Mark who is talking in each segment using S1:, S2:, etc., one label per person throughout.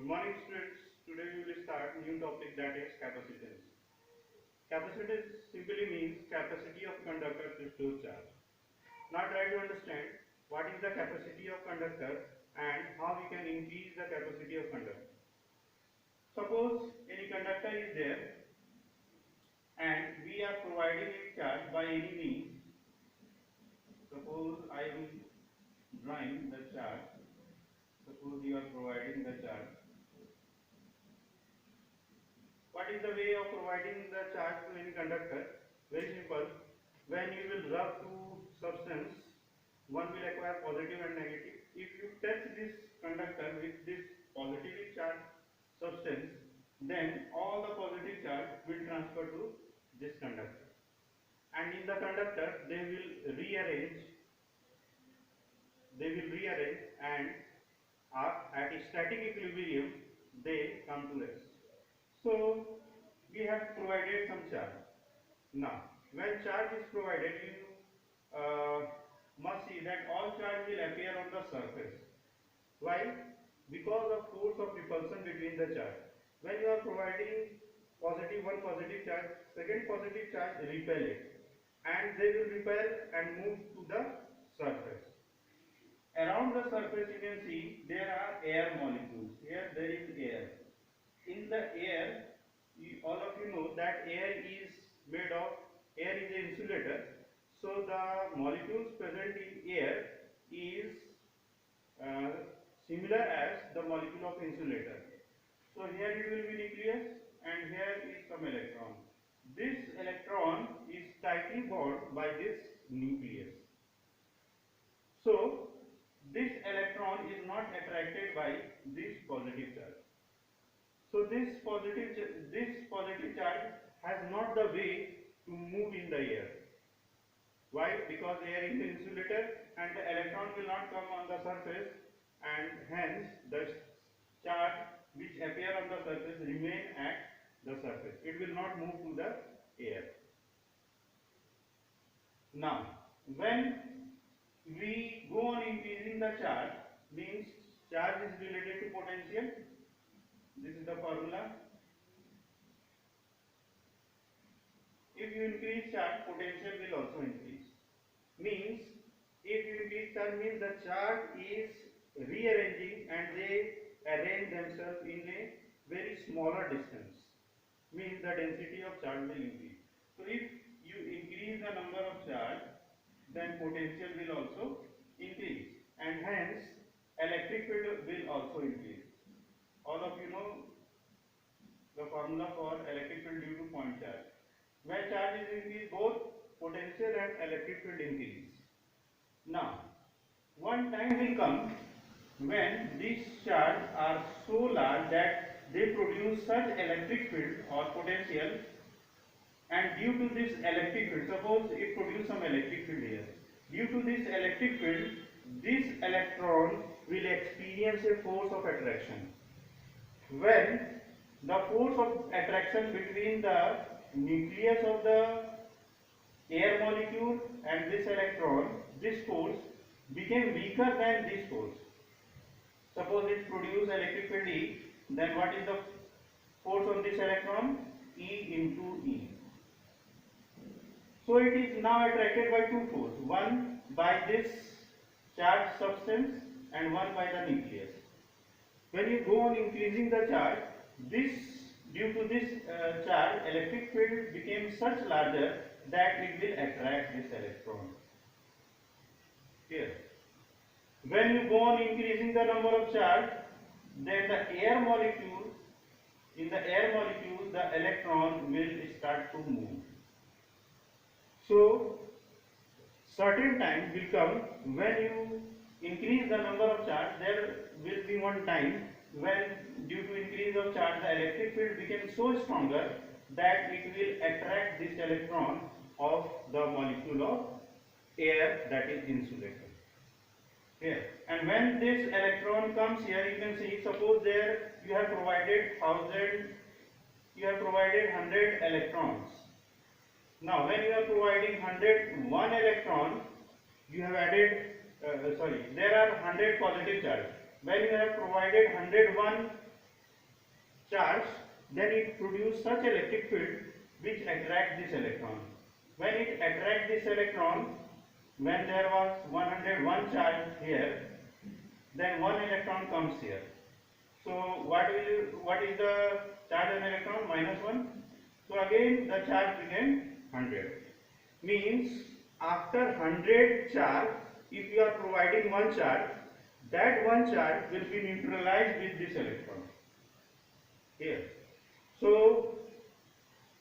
S1: Good morning, students. Today we will start new topic, that is capacitance. Capacitance simply means capacity of conductor to store charge. Now try to understand what is the capacity of conductor and how we can increase the capacity of conductor. Suppose any conductor is there and we are providing it charge by any means. Suppose I am drawing the charge. Suppose you are providing the charge. What is the way of providing the charge to any conductor? Very simple. When you will rub two substance, one will acquire positive and negative. If you touch this conductor with this positively charged substance, then all the positive charge will transfer to this conductor. And in the conductor, they will rearrange and at a static equilibrium, they come to rest. So we have provided some charge. Now, when charge is provided, you must see that all charge will appear on the surface. Why? Because of force of repulsion between the charge. When you are providing one positive charge, second positive charge repel it, and they will repel and move to the surface. Around the surface, you can see there are air molecules. Here there is air. In the air, all of you know that air is an insulator. So the molecules present in air is uh, similar as the molecule of insulator. So here it will be nucleus and here is some electron. This electron is tightly bound by this nucleus. So this electron is not attracted by this positive charge. So this positive charge has not the way to move in the air. Why? Because air is an insulator and the electron will not come on the surface, and hence the charge which appear on the surface remain at the surface. It will not move to the air. Now, when we go on increasing the charge, means charge is related to potential. This is the formula. If you increase charge, potential will also increase. Means if you increase charge, means the charge is rearranging and they arrange themselves in a very smaller distance. Means the density of charge will increase. So if you increase the number of charge, then potential will also increase, and hence electric field will also increase. All of you know the formula for electric field due to point charge. When charge is increased, both potential and electric field increase. Now, one time will come when these charges are so large that they produce such electric field or potential, and due to this electric field, suppose it produces some electric field here. Due to this electric field, this electron will experience a force of attraction. When the force of attraction between the nucleus of the air molecule and this electron, this force became weaker than this force. Suppose it produces electric field E, then what is the force on this electron? E into E. So it is now attracted by two forces, one by this charged substance and one by the nucleus. When you go on increasing the charge, due to this charge, electric field became such larger that it will attract this electron. Here, when you go on increasing the number of charge, then in the air molecule, the electron will start to move. So certain time will come when you increase the number of charge. There will be one time when, due to increase of charge, the electric field becomes so stronger that it will attract this electron of the molecule of air, that is insulator. Here, and when this electron comes here, you can see, suppose there you have provided 100 electrons. Now when you are providing 101 electron, you have added there are 100 positive charge. When you have provided 101 charge, then it produces such electric field which attract this electron. When it attracts this electron, when there was 101 charge here, then one electron comes here. So what is the charge on electron? -1. So again the charge became 100. Means after 100 charge, if you are providing one charge, that one charge will be neutralized with this electron here. So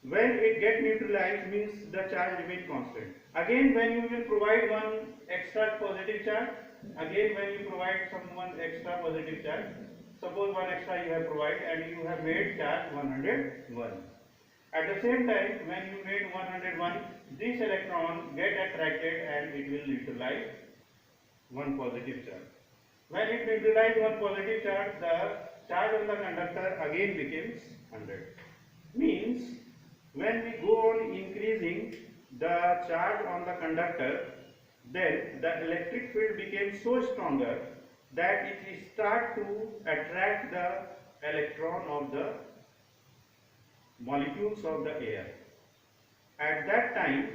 S1: when it get neutralized means the charge remain constant. Again when you will provide one extra positive charge, again when you provide someone extra positive charge, suppose one extra you have provided and you have made charge 101. At the same time when you made 101, this electron get attracted and it will neutralize one positive charge. When it neutralizes one positive charge, the charge on the conductor again becomes 100. Means when we go on increasing the charge on the conductor, then the electric field becomes so stronger that it start to attract the electron of the molecules of the air. At that time,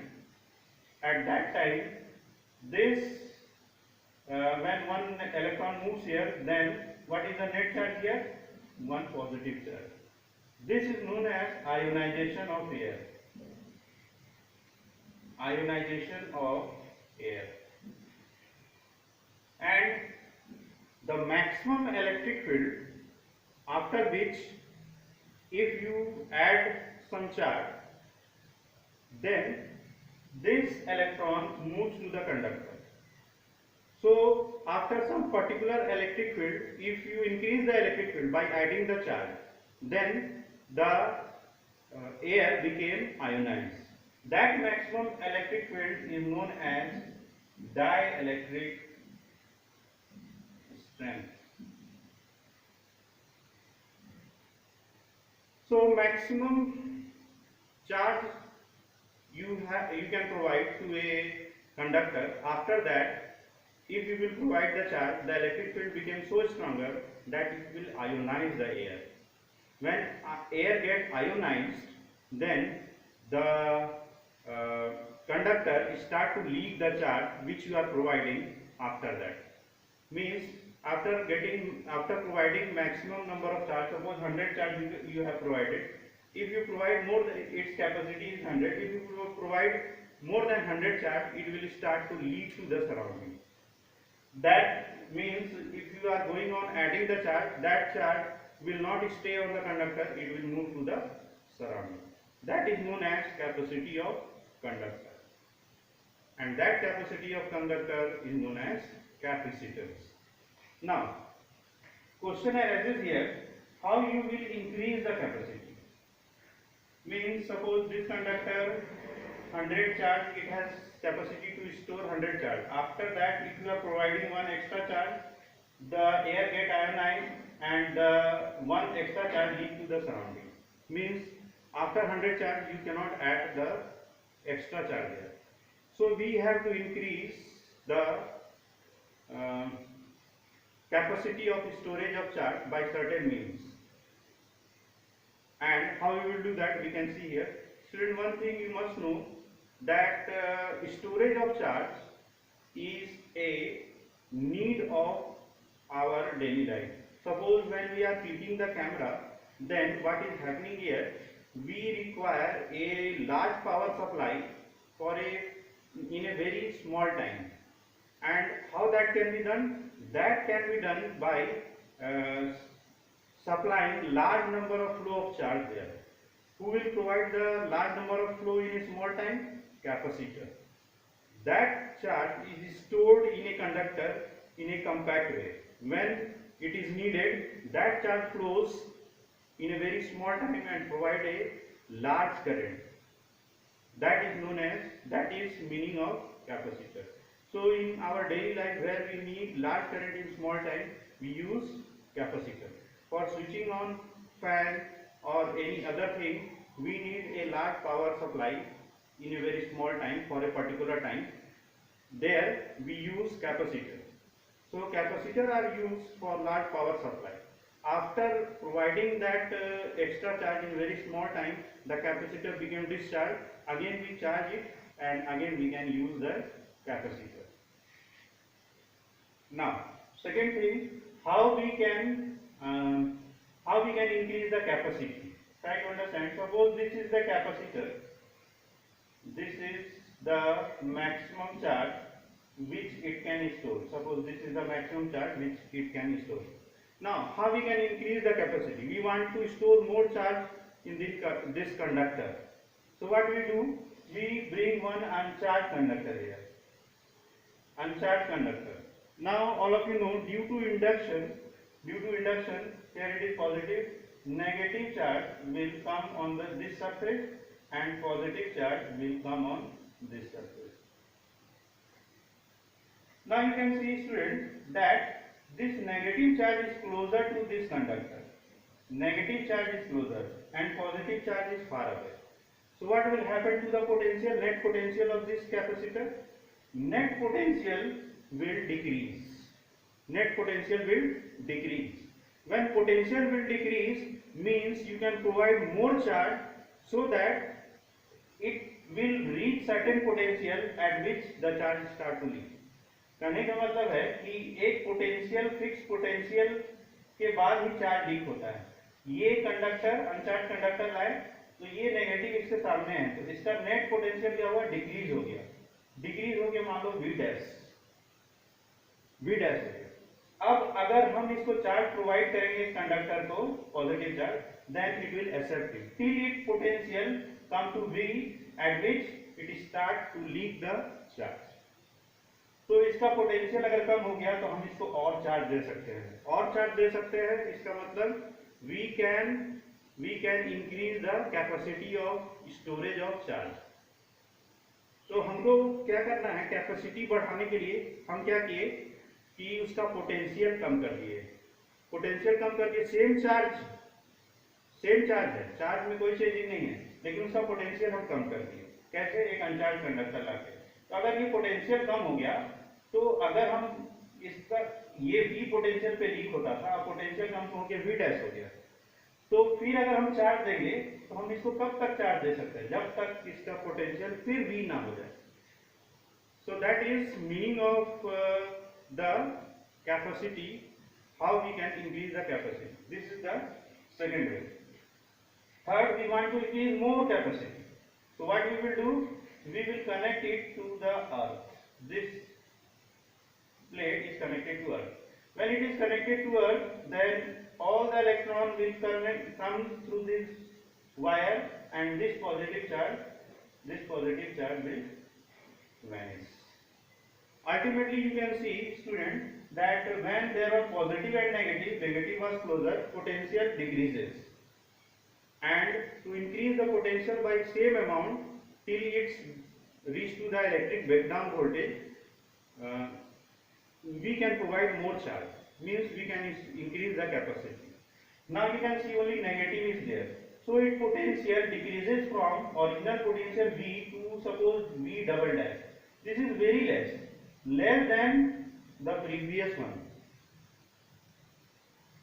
S1: this when one electron moves here, then what is the net charge here? One positive charge. This is known as ionization of air. Ionization of air. And the maximum electric field, after which if you add some charge, then this electron moves to the conductor. So after some particular electric field, if you increase the electric field by adding the charge, then the air became ionized. That maximum electric field is known as dielectric strength. So maximum charge you can provide to a conductor. After that, if you will provide the charge, the electric field becomes so stronger that it will ionize the air. When air gets ionized, then the conductor start to leak the charge which you are providing after that. Means after providing maximum number of charge, suppose 100 charge you have provided. If you provide more than its capacity is 100, if you provide more than 100 charge, it will start to leak to the surrounding. That means if you are going on adding the charge, that charge will not stay on the conductor, it will move to the surrounding. That is known as capacity of conductor. And that capacity of conductor is known as capacitance. Now, question arises here, how you will increase the capacity? Means suppose this conductor 100 charge, it has capacity to store 100 charge. After that, if you are providing one extra charge, the air get ionized and one extra charge leak to the surrounding. Means after 100 charge you cannot add the extra charge here. So we have to increase the capacity of storage of charge by certain means. And how we will do that, we can see here. Student, one thing you must know, that storage of charge is a need of our daily life. Suppose when we are clicking the camera, then what is happening here, we require a large power supply in a very small time. And how that can be done? That can be done by supplying large number of flow of charge there. Who will provide the large number of flow in a small time? Capacitor. That charge is stored in a conductor in a compact way. When it is needed, that charge flows in a very small time and provide a large current. That is meaning of capacitor. So in our daily life where we need large current in small time, we use capacitor. For switching on fan or any other thing, we need a large power supply in a very small time for a particular time. There we use capacitor. So capacitor are used for large power supply. after providing that extra charge in very small time, the capacitor became discharged. Again we charge it and again we can use the capacitor. Now, second thing, how we can increase the capacity. Try to understand. Suppose this is the capacitor. This is the maximum charge which it can store. Suppose this is the maximum charge which it can store. Now, how we can increase the capacity? We want to store more charge in this conductor. So what we do? We bring one uncharged conductor here. Uncharged conductor. Now all of you know, due to induction, here it is positive, negative charge will come on this surface and positive charge will come on this surface. Now you can see, students, that this negative charge is closer to this conductor. Negative charge is closer and positive charge is far away. So what will happen to the potential, net potential of this capacitor? Net potential will decrease. Net potential will decrease. When potential will decrease, means you can provide more charge so that it will reach certain potential at which the charge start to leak. कहने का मतलब है कि एक potential, fix potential के बाद ही charge leak होता है. ये कंडक्टर अनचार्ज कंडक्टर लाए तो ये नेगेटिव इसके सामने है, तो इसका नेट पोटेंशियल क्या हुआ? डिक्रीज हो गया. डिक्रीज हो गया मान लो V डैश हो गया. अब अगर हम इसको चार्ज प्रोवाइड करेंगे इस कंडक्टर को, positive charge, then it will accept it till it potential come to V at which it start to leak the charge. तो इसका पोटेंशियल अगर कम हो गया तो हम इसको और चार्ज दे सकते हैं. और चार्ज दे सकते हैं इसका मतलब we can increase the capacity of storage of charge. तो हमको क्या करना है? कैपेसिटी बढ़ाने के लिए हम क्या किए कि उसका पोटेंशियल कम कर दिए. पोटेंशियल कम करके सेम चार्ज है, चार्ज में कोई चेंजिंग नहीं है, लेकिन उसका पोटेंशियल हम कम कर दिए. कैसे? एक अनचार्ज कंडक्टर लाके. तो अगर ये पोटेंशियल कम हो गया तो अगर हम इसका ये V पोटेंशियल पे लीक होता था, अब पोटेंशियल कम होकर V डैश हो गया, तो फिर अगर हम चार्ज देंगे तो हम इसको कब तक चार्ज दे सकते हैं? जब तक इसका पोटेंशियल फिर V ना हो जाए. So that is meaning of the capacity, how we can increase the capacity. This is the second way. Third, we want to increase more capacity. So what we will do? We will connect it to the earth. This plate is connected to earth. When it is connected to earth, then all the electron will come through this wire, and this positive charge will vanish. Ultimately, you can see, student, that when there are positive and negative was closer, potential decreases. And to increase the potential by same amount till it's reached to the electric breakdown voltage, we can provide more charge, means we can increase the capacity. Now you can see only negative is there, so its potential decreases from original potential V to suppose V double dash. This is very less than the previous one.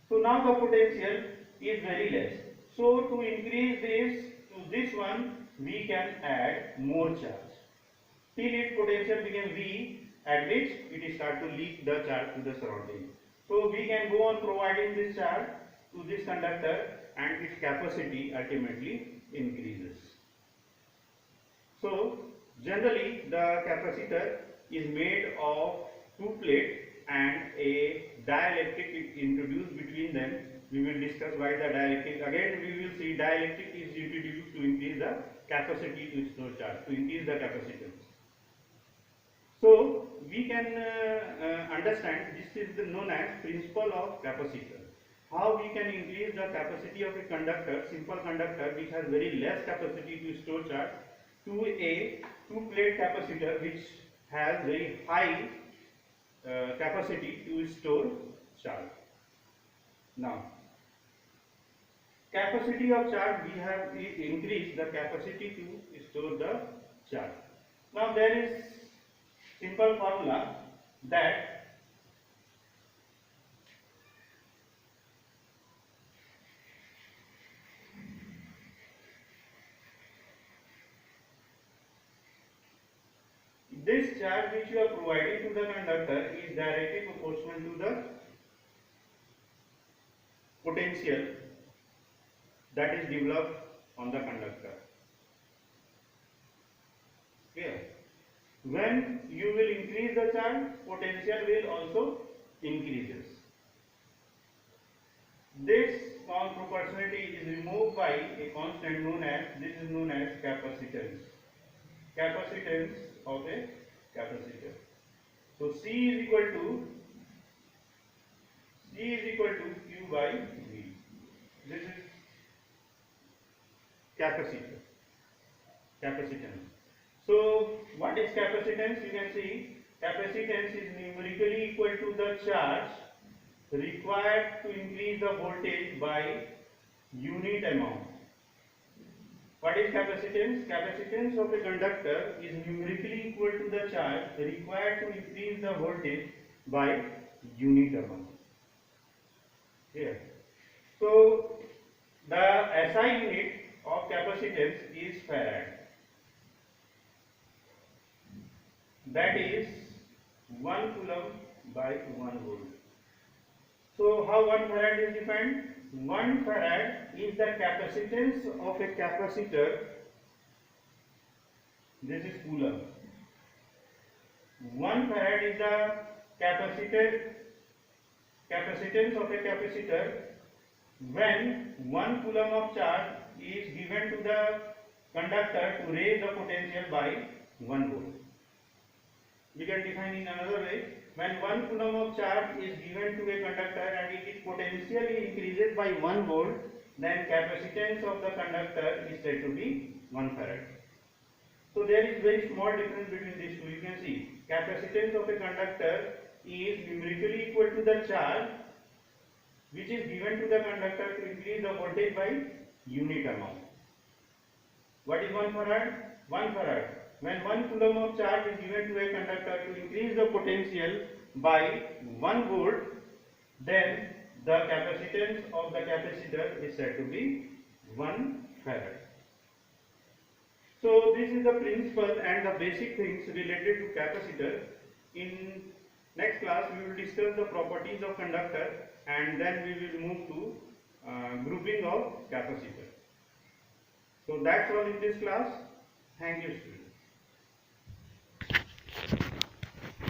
S1: So now the potential is very less. So to increase this to this one, we can add more charge till its potential became V, at which it start to leak the charge to the surrounding. So we can go on providing this charge to this conductor, and its capacity ultimately increases. So generally the capacitor is made of two plates and a dielectric is introduced between them. We will discuss why the dielectric. Again we will see dielectric is introduced to increase the capacity to store charge, to increase the capacitance. So we can understand this is known as principle of capacitor. How we can increase the capacity of a conductor, simple conductor which has very less capacity to store charge, to a two-plate capacitor which has very high capacity to store charge. Now, capacity of charge, we have increased the capacity to store the charge. Now there is simple formula that this charge which you are providing to the conductor is directly proportional to the potential that is developed on the conductor. Clear? When you will increase the charge, potential will also increases. This proportionality is removed by a constant known as, this is known as capacitance. Capacitance of a capacitor. So C is equal to Q by V. This is capacitance. So what is capacitance? You can see capacitance is numerically equal to the charge required to increase the voltage by unit amount. What is capacitance? Capacitance of a conductor is numerically equal to the charge required to increase the voltage by unit amount. Here. So the SI unit of capacitance is farad. That is 1 coulomb by 1 volt. So how 1 farad is defined? 1 farad is the capacitance of a capacitor. This is coulomb. 1 farad is the capacitance of a capacitor when 1 coulomb of charge is given to the conductor to raise the potential by 1 volt. We can define in another way. When 1 coulomb of charge is given to a conductor and it is potentially increases by 1 volt, then capacitance of the conductor is said to be 1 farad. So there is very small difference between these two. You can see capacitance of a conductor is numerically equal to the charge which is given to the conductor to increase the voltage by unit amount. What is 1 farad? 1 farad. When 1 coulomb of charge is given to a conductor to increase the potential by 1 volt, then the capacitance of the capacitor is said to be 1 farad. So this is the principle and the basic things related to capacitor. In next class we will discuss the properties of conductor and then we will move to grouping of capacitor. So that's all in this class. Thank you, students.